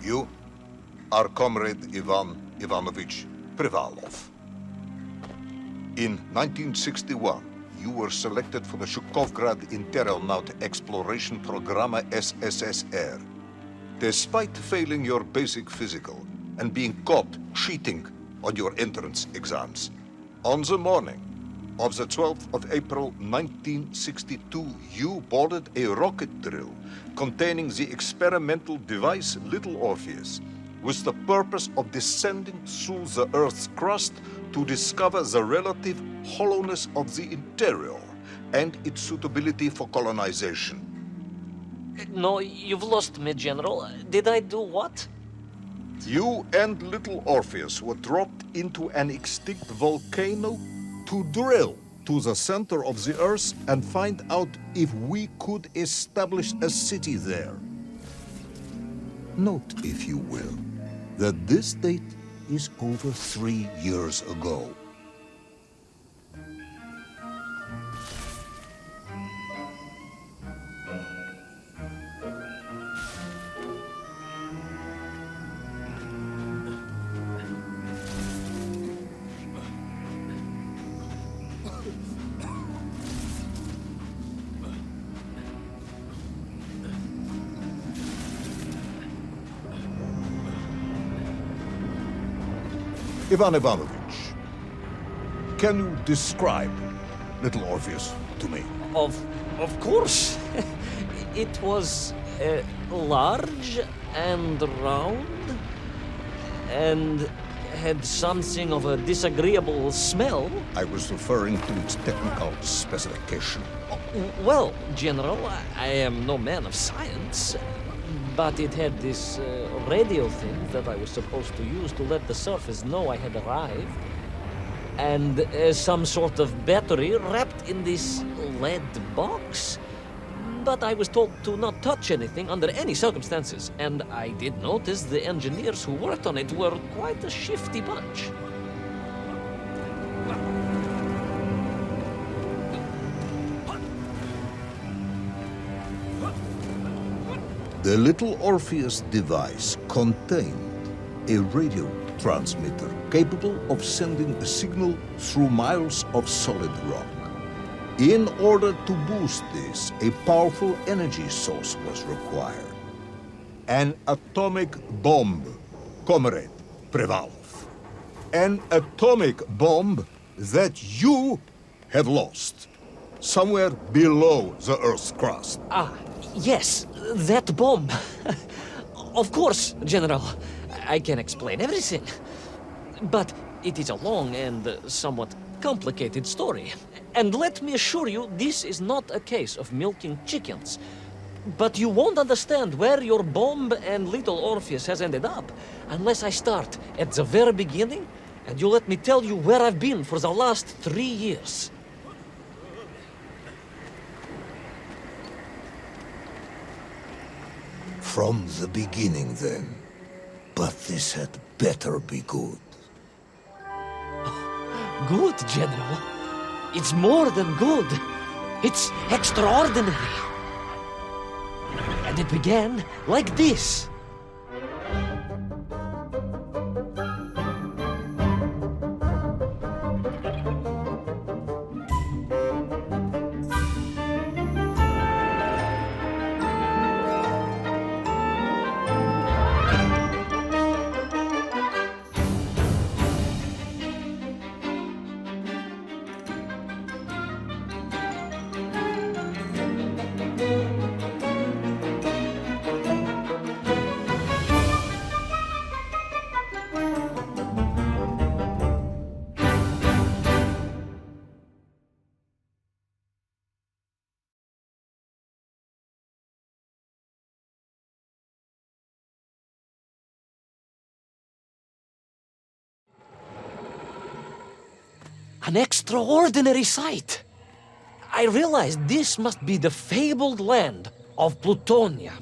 You, our comrade Ivan Ivanovich Privalov. In 1961, you were selected for the Shukovgrad Internaut Exploration Program SSSR. Despite failing your basic physical and being caught cheating on your entrance exams, on the morning of the 12th of April 1962, you boarded a rocket drill containing the experimental device Little Orpheus, with the purpose of descending through the Earth's crust to discover the relative hollowness of the interior and its suitability for colonization. No, you've lost me, General. Did I do what? You and Little Orpheus were dropped into an extinct volcano to drill to the center of the Earth and find out if we could establish a city there. Note, if you will, that this date is over 3 years ago. Ivan Ivanovich, can you describe Little Orpheus to me? Of course. It was large and round and had something of a disagreeable smell. I was referring to its technical specification. Well, General, I am no man of science, but it had this radio thing that I was supposed to use to let the surface know I had arrived, and some sort of battery wrapped in this lead box. But I was told to not touch anything under any circumstances, and I did notice the engineers who worked on it were quite a shifty bunch. The Little Orpheus device contained a radio transmitter capable of sending a signal through miles of solid rock. In order to boost this, a powerful energy source was required. An atomic bomb, Comrade Privalov. An atomic bomb that you have lost somewhere below the Earth's crust. Ah, yes, that bomb. Of course, General. I can explain everything. But it is a long and somewhat complicated story. And let me assure you, this is not a case of milking chickens. But you won't understand where your bomb and Little Orpheus has ended up unless I start at the very beginning and you let me tell you where I've been for the last 3 years. From the beginning, then. But this had better be good. Good, General. It's more than good. It's extraordinary. And it began like this. An extraordinary sight. I realized this must be the fabled land of Plutonia,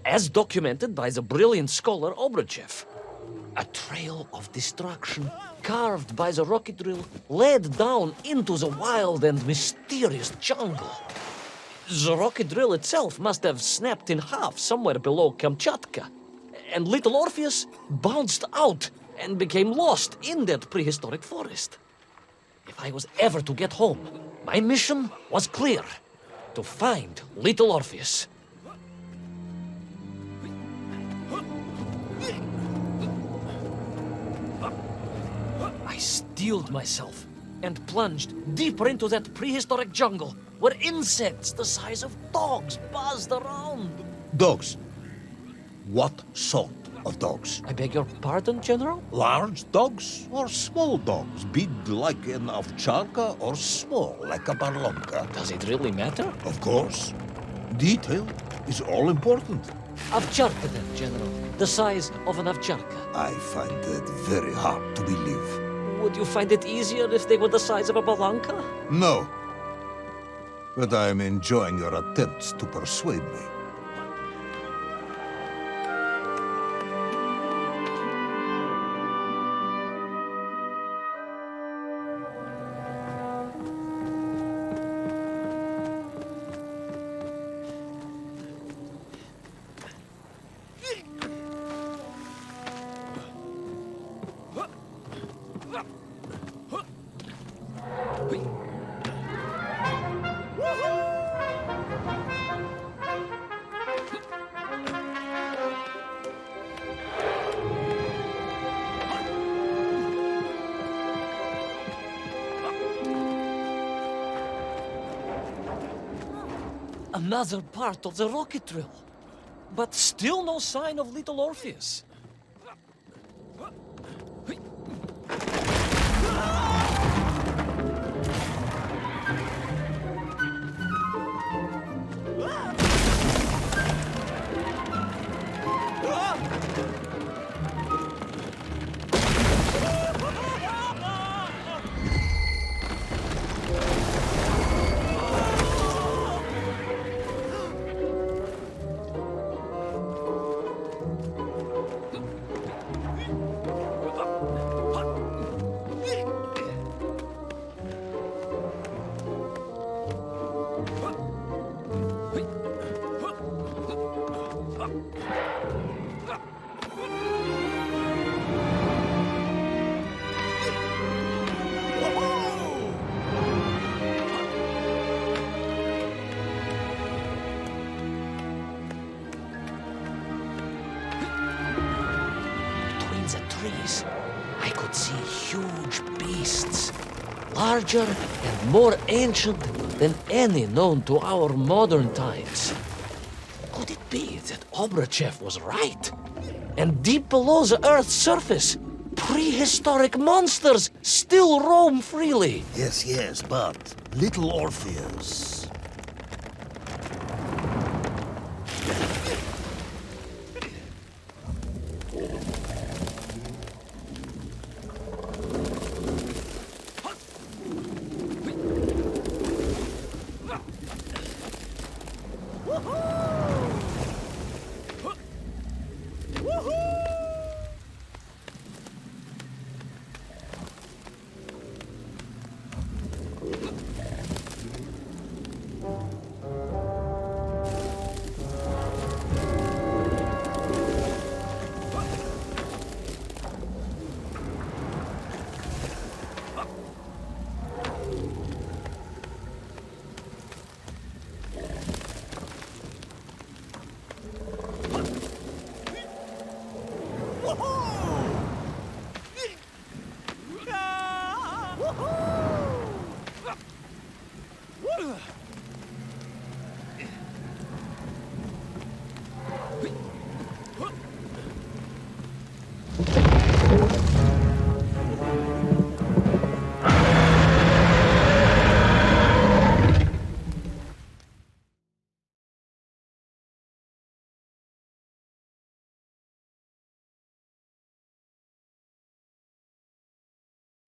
as documented by the brilliant scholar Obruchev. A trail of destruction carved by the rocket drill led down into the wild and mysterious jungle. The rocket drill itself must have snapped in half somewhere below Kamchatka. And little Orpheus bounced out and became lost in that prehistoric forest. If I was ever to get home, my mission was clear: to find little Orpheus. I steeled myself and plunged deeper into that prehistoric jungle where insects the size of dogs buzzed around. Dogs. What sort of dogs? I beg your pardon, General? Large dogs or small dogs? Big like an ovcharka or small like a barlonka? Does it really matter? Of course. Detail is all important. Ovcharka then, General. The size of an ovcharka. I find that very hard to believe. Would you find it easier if they were the size of a balanka? No. But I am enjoying your attempts to persuade me. Another part of the rocket drill. But still no sign of little Orpheus. I could see huge beasts, larger and more ancient than any known to our modern times. Could it be that Obrachev was right? And deep below the Earth's surface, prehistoric monsters still roam freely? Yes, but little Orpheus.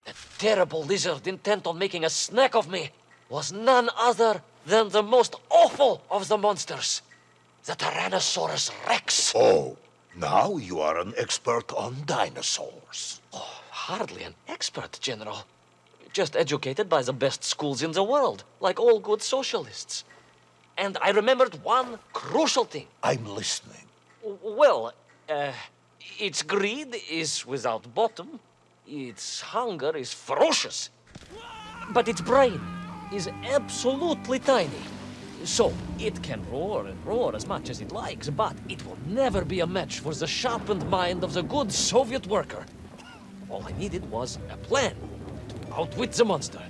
The terrible lizard intent on making a snack of me was none other than the most awful of the monsters, the Tyrannosaurus Rex. Oh, now you are an expert on dinosaurs. Oh, hardly an expert, General. Just educated by the best schools in the world, like all good socialists. And I remembered one crucial thing. I'm listening. Well, Its greed is without bottom. Its hunger is ferocious. But its brain is absolutely tiny. So it can roar and roar as much as it likes, but it will never be a match for the sharpened mind of the good Soviet worker. All I needed was a plan to outwit the monster.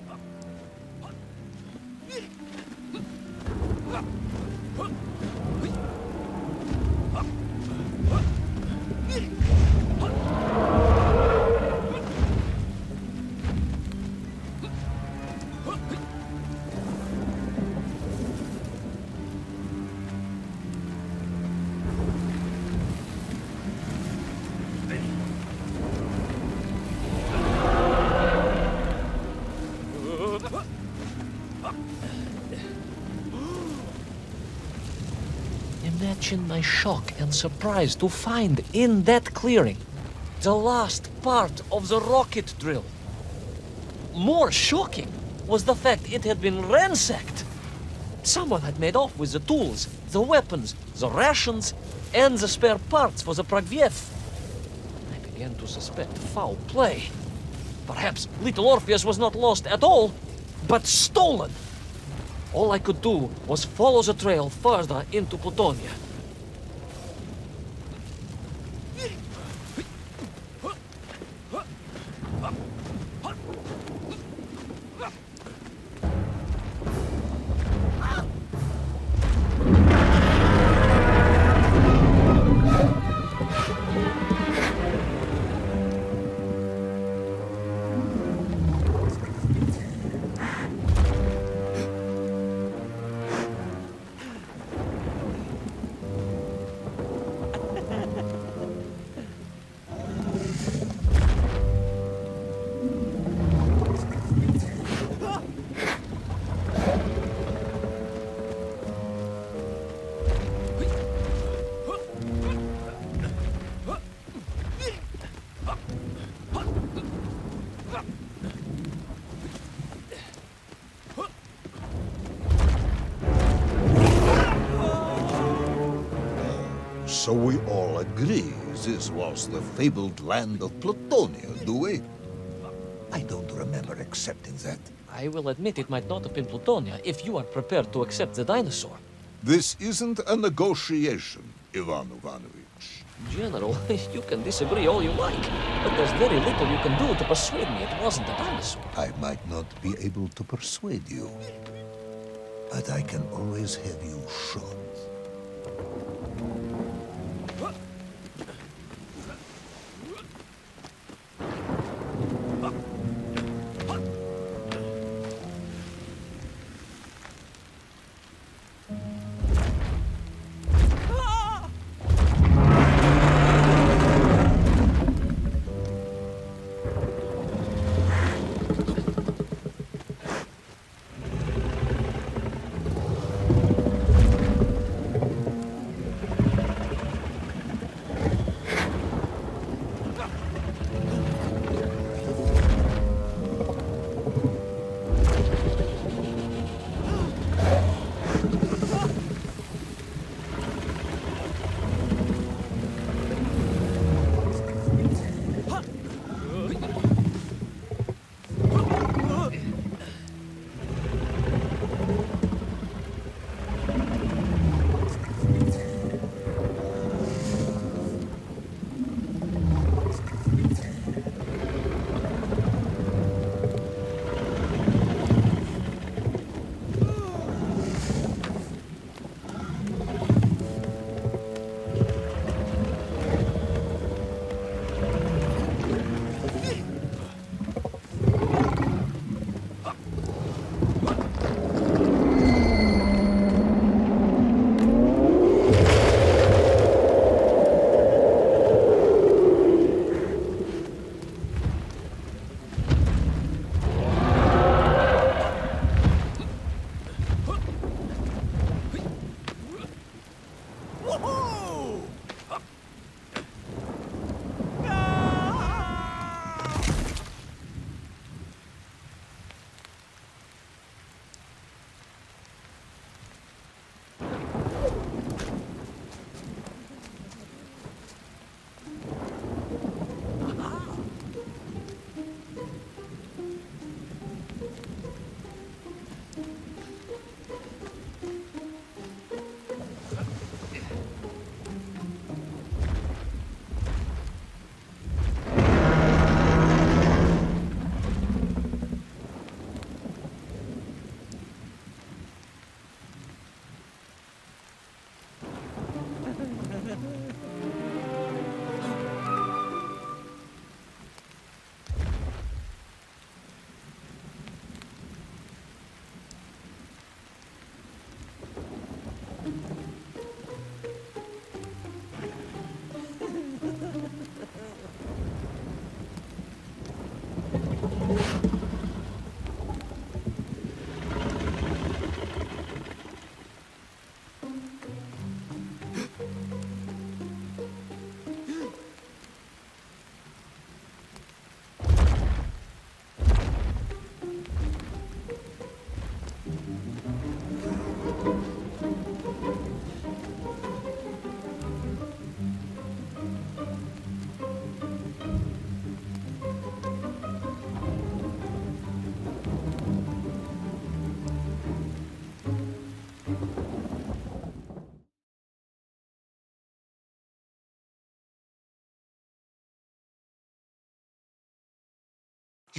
Imagine my shock and surprise to find in that clearing the last part of the rocket drill. More shocking was the fact it had been ransacked. Someone had made off with the tools, the weapons, the rations, and the spare parts for the Pragviev. I began to suspect foul play. Perhaps little Orpheus was not lost at all, but stolen. All I could do was follow the trail further into Plutonia. So we all agree this was the fabled land of Plutonia, do we? I don't remember accepting that. I will admit it might not have been Plutonia if you are prepared to accept the dinosaur. This isn't a negotiation, Ivan Ivanovich. General, you can disagree all you like, but there's very little you can do to persuade me it wasn't a dinosaur. I might not be able to persuade you, but I can always have you shot.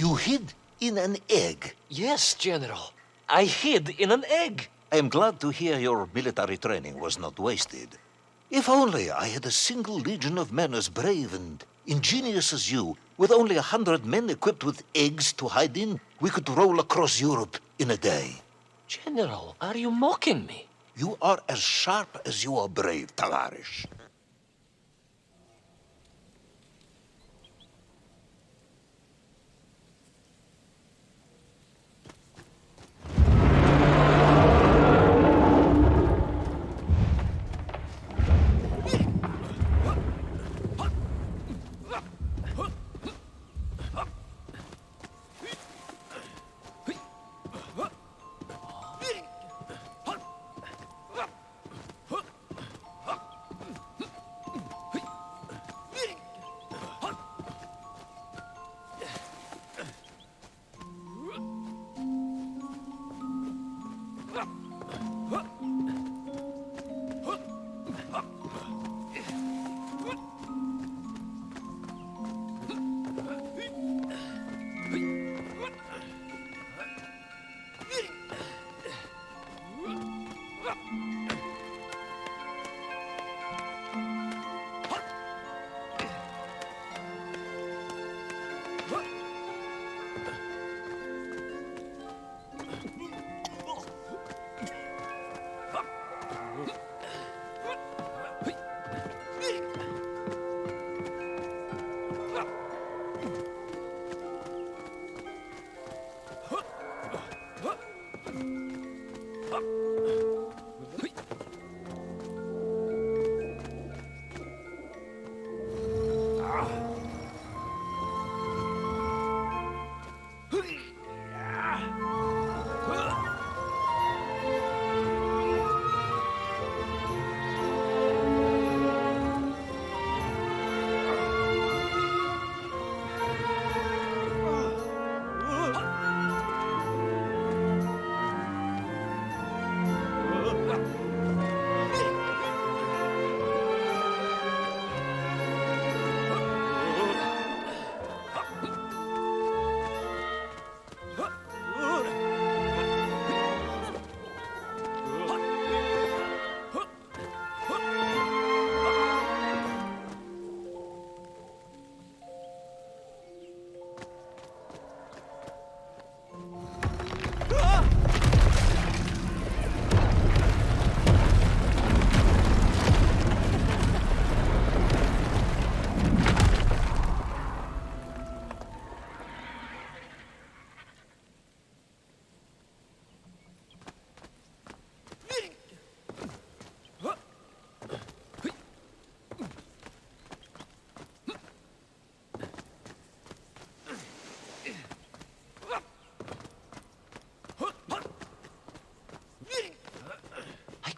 You hid in an egg. Yes, General. I hid in an egg. I am glad to hear your military training was not wasted. If only I had a single legion of men as brave and ingenious as you, with only 100 men equipped with eggs to hide in, we could roll across Europe in a day. General, are you mocking me? You are as sharp as you are brave, Tavarish.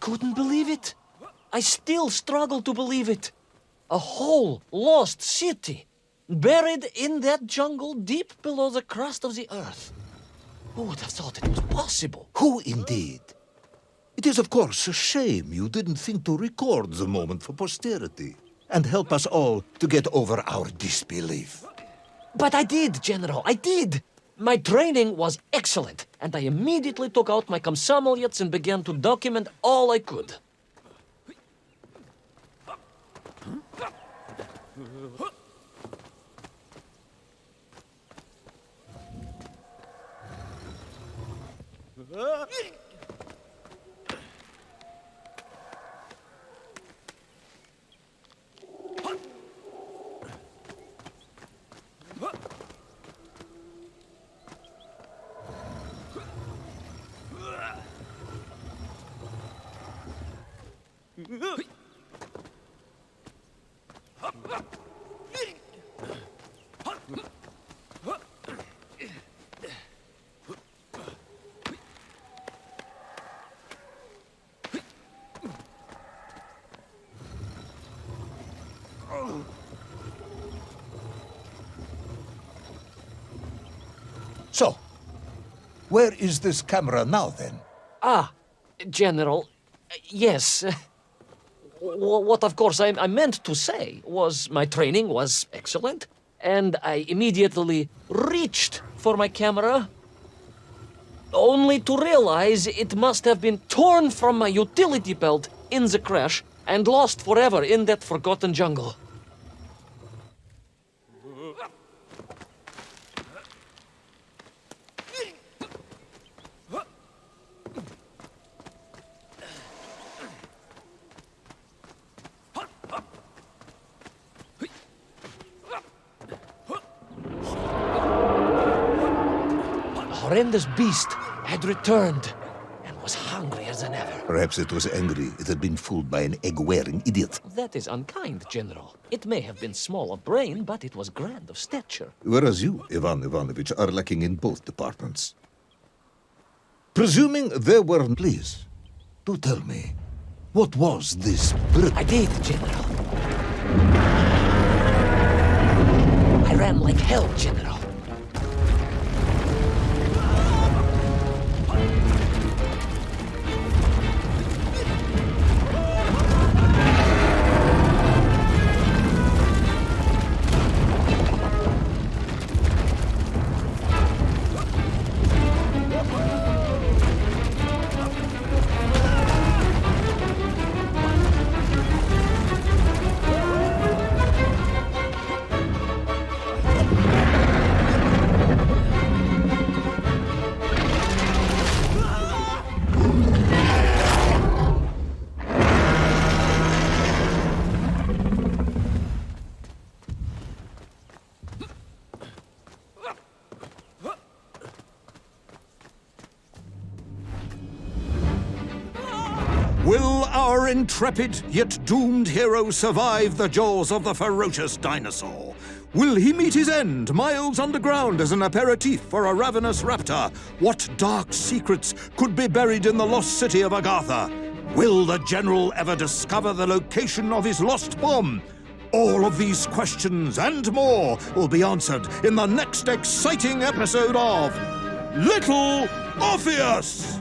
Couldn't believe it. I still struggle to believe it. A whole lost city, buried in that jungle deep below the crust of the earth. Who would have thought it was possible? Who indeed? It is, of course, a shame you didn't think to record the moment for posterity and help us all to get over our disbelief. But I did, General, I did. My training was excellent, and I immediately took out my комсомолец and began to document all I could. So, where is this camera now, then? Ah, General, yes. What, of course, I meant to say was my training was excellent, and I immediately reached for my camera, only to realize it must have been torn from my utility belt in the crash and lost forever in that forgotten jungle. The horrendous beast had returned and was hungrier than ever. Perhaps it was angry it had been fooled by an egg-wearing idiot. That is unkind, General. It may have been small of brain, but it was grand of stature. Whereas you, Ivan Ivanovich, are lacking in both departments. Presuming there were... Please, do tell me, what was this bird? I did, General. I ran like hell, General. Will our intrepid yet doomed hero survive the jaws of the ferocious dinosaur? Will he meet his end miles underground as an aperitif for a ravenous raptor? What dark secrets could be buried in the lost city of Agatha? Will the general ever discover the location of his lost bomb? All of these questions and more will be answered in the next exciting episode of Little Orpheus!